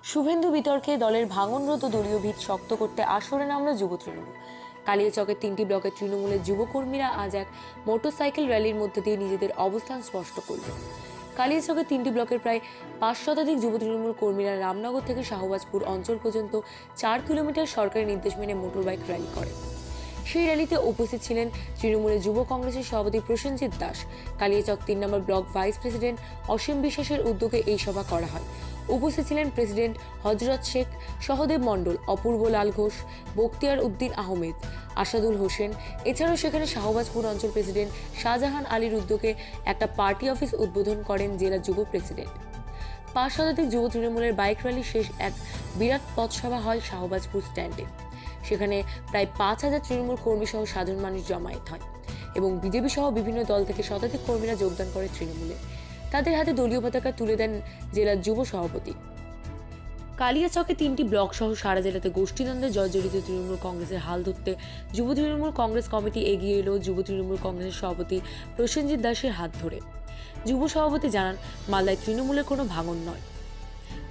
শুভেন্দু বিতর্কে দলের ভাঙনরত দলীয় ভিত শক্ত করতে আসরে নামল যুব তৃণমূল। কালিয়াচকের 3টি ব্লকের তৃণমূলের যুবকর্মীরা আজ এক মোটরসাইকেল র্যালির মধ্যে দিয়ে নিজেদের অবস্থান স্পষ্ট করল। কালিয়াচকের 3টি ব্লকের প্রায় 5 শতাধিক যুব তৃণমূল কর্মীরা রামনগর থেকে শাহবাজপুর অঞ্চল পর্যন্ত 4 কিলোমিটার সরকারি নির্দেশ মেনে মোটরবাইক র্যালি করে। সেই র্যালিতে উপস্থিত ছিলেন তৃণমূলের যুব কংগ্রেসের সভাপতি প্রসেনজিৎ দাস। কালিয়াচক 3 নম্বর ব্লক ভাইস প্রেসিডেন্ট অসীম বিশ্বাসের উদ্যোগে এই সভা করা হয়। উপস্থিত ছিলেন প্রেসিডেন্ট হযরত শেখ সহদেব মণ্ডল, অপূর্ব লাল ঘোষ, বখতিয়ার উদ্দিন আহমেদ, আসাদুল হোসেন। এছাড়াও সেখানে শাহবাজপুর অঞ্চল প্রেসিডেন্ট শাহজাহান আলীর উদ্যোগে একটা পার্টি অফিস উদ্বোধন করেন জেলা যুব প্রেসিডেন্ট। 5 শতাধিক যুব তৃণমূলের বাইক র্যালি শেষ এক বিরাট পথসভা হয় শাহবাজপুর স্ট্যান্ডে। সেখানে প্রায় 5,000 তৃণমূল কর্মী সহ সাধারণ মানুষ জমায়েত হয় এবং বিজেপি সহ বিভিন্ন দল থেকে শতাধিক কর্মীরা যোগদান করে তৃণমূলে। তাদের হাতে দলীয় পতাকা তুলে দেন জেলার যুব সভাপতি। কালিয়াচকে 3টি ব্লক সহ সারা জেলাতে গোষ্ঠীদ্বন্দ্বে জর্জরিত তৃণমূল কংগ্রেসের হাল ধরতে যুব তৃণমূল কংগ্রেস কমিটি এগিয়ে এলো যুব তৃণমূল কংগ্রেসের সভাপতি প্রসেনজিৎ দাসের হাত ধরে। যুব সভাপতি জানান, মালদায় তৃণমূলের কোনো ভাঙন নয়,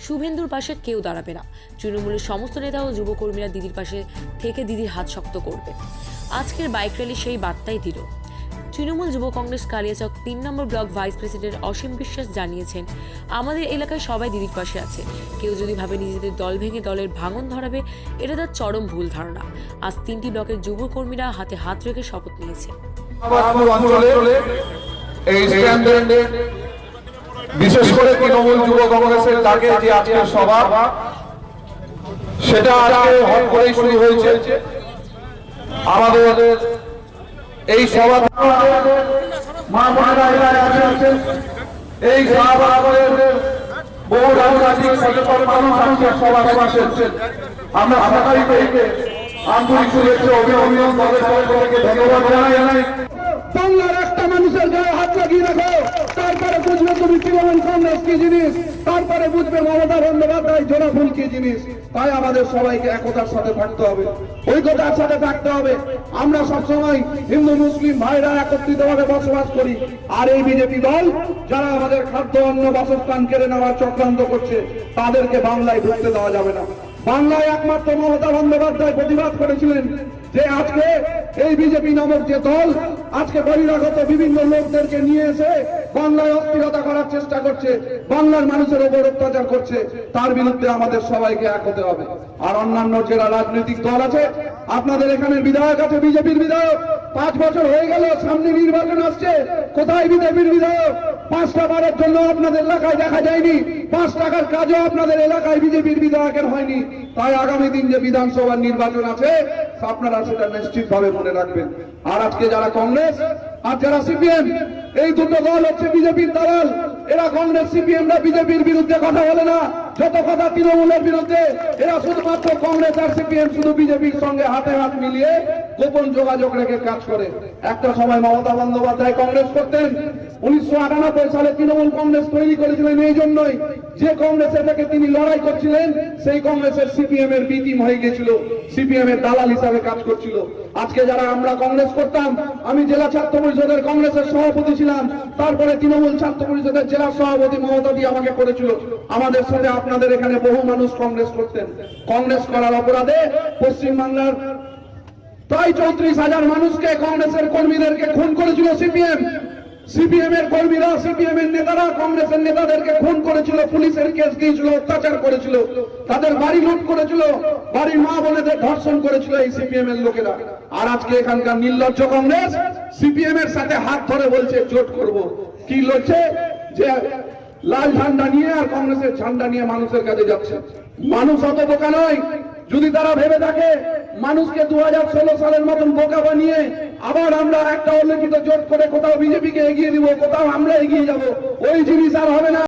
শুভেন্দুর পাশে কেউ দাঁড়াবে না। তৃণমূলের সমস্ত নেতা ও যুবকর্মীরা দিদির পাশে থেকে দিদির হাত শক্ত করবে। আজকের বাইক র্যালি সেই বার্তাই দিল। তৃণমূল যুব কংগ্রেস কালিয়াচক 3 নম্বর ব্লক ভাইস প্রেসিডেন্ট অসীম বিশ্বাস জানিয়েছেন, আমাদের এলাকায় সবাই দিদির পাশে আছে। কেউ যদি ভাবে নিজেদের দল ভেঙে দলের ভাঙন ধরাবে, এটা তার চরম ভুল ধারণা। আজ 3টি ব্লকের যুবকর্মীরা হাতে হাত রেখে শপথ নিয়েছে। বিশেষ করে তৃণমূল যুব কংগ্রেসের ডাকে যে আজকের সভা, সেটা আজকে হট করেই শুরু হয়েছে। আমাদের এই সভা মা বোনেরা আছেন, এই সভা বহু রাজনৈতিক সচেতন মানুষ আজকের সভা বসেছেন। আমরা সবাই থেকে আন্তরিক শুভেচ্ছা অভিনন্দন দলের পক্ষ থেকে ধন্যবাদ জানাই। বাংলার একটা মানুষের গায়ে হাত লাগিয়ে রাখো, তারপরে বুঝবে তুমি তৃণমূল কংগ্রেস কি জিনিস, তারপরে বুঝবে মমতা বন্দ্যোপাধ্যায় জোড়াফুল কি জিনিস। তাই আমাদের সবাইকে একতার সাথে থাকতে হবে, ঐক্যতার সাথে থাকতে হবে। আমরা সবসময় হিন্দু মুসলিম ভাইরা একত্রিত ভাবে বসবাস করি। আর এই বিজেপি দল যারা আমাদের খাদ্য অন্ন বাসস্থান কেড়ে নেওয়ার চক্রান্ত করছে, তাদেরকে বাংলায় ঢুকতে দেওয়া যাবে না। বাংলায় একমাত্র মমতা বন্দ্যোপাধ্যায় প্রতিবাদ করেছিলেন যে আজকে এই বিজেপি নামক যে দল আজকে বহিরাগত বিভিন্ন লোকদেরকে নিয়ে এসে বাংলায় অস্থিরতা করার চেষ্টা করছে, বাংলার মানুষের উপর অত্যাচার করছে, তার বিরুদ্ধে আমাদের সবাইকে এক হতে হবে। আর অন্যান্য যারা রাজনৈতিক দল আছে, আপনাদের এখানে বিধায়ক আছে, বিজেপির বিধায়ক, 5 বছর হয়ে গেল, সামনে নির্বাচন আসছে, কোথায় বিজেপির বিধায়ক? 5টা বারের জন্য আপনাদের এলাকায় দেখা যায়নি, 5 টাকার কাজও আপনাদের এলাকায় বিজেপির বিধায়কের হয়নি। তাই আগামী দিন যে বিধানসভার নির্বাচন আছে, আপনারা সেটা নিশ্চিতভাবে মনে রাখবেন। আর আজকে যারা কংগ্রেস আর যারা সিপিএম, এই দুটো দল হচ্ছে বিজেপির দালাল। এরা কংগ্রেস সিপিএমরা বিজেপির বিরুদ্ধে কথা বলে না, যত কথা তৃণমূলের বিরুদ্ধে। এরা শুধুমাত্র কংগ্রেস আর সিপিএম শুধু বিজেপির সঙ্গে হাতে হাত মিলিয়ে গোপন যোগাযোগ রেখে কাজ করে। একটা সময় মমতা বন্দ্যোপাধ্যায় কংগ্রেস করতেন। 1998 সালে তৃণমূল কংগ্রেস তৈরি করেছিলেন এই জন্যই, যে কংগ্রেসের থেকে তিনি লড়াই করছিলেন সেই কংগ্রেসের সিপিএম এর বি টিম হয়ে গেছিল, সিপিএম এর দালাল হিসাবে কাজ করছিল। আজকে যারা আমরা কংগ্রেস করতাম, আমি জেলা ছাত্র পরিষদের কংগ্রেসের সভাপতি ছিলাম, তারপরে তৃণমূল ছাত্র পরিষদের জেলা সভাপতি মমতা দিয়ে আমাকে করেছিল। আমাদের সাথে আপনাদের এখানে বহু মানুষ কংগ্রেস করতেন। কংগ্রেস করার অপরাধে পশ্চিমবাংলার প্রায় 34,000 মানুষকে, কংগ্রেসের কর্মীদেরকে খুন করেছিল সিপিএম। সিপিএম এর কর্মীরা, সিপিএম এর নেতারা কংগ্রেসের নেতাদেরকে খুন করেছিল, পুলিশের কেস দিয়েছিল, অত্যাচার করেছিল, তাদের বাড়ি লুট করেছিল, বাড়ির মা বোনেদের ধর্ষণ করেছিল এই সিপিএম এর লোকেরা। আর আজকে এখানকার নির্লজ্জ কংগ্রেস সিপিএম এর সাথে হাত ধরে বলছে জোট করব। কি লড়ছে? যে লাল ঝান্ডা নিয়ে আর কংগ্রেসের ঝান্ডা নিয়ে মানুষের কাছে যাচ্ছে। মানুষ অত বোকা নয়। যদি তারা ভেবে থাকে মানুষকে 2016 সালের মতন বোকা বানিয়ে আবার আমরা একটা উল্লেখিত জোট করে কোথাও বিজেপিকে এগিয়ে দিব, কোথাও আমরা এগিয়ে যাব, ওই জিনিস আর হবে না।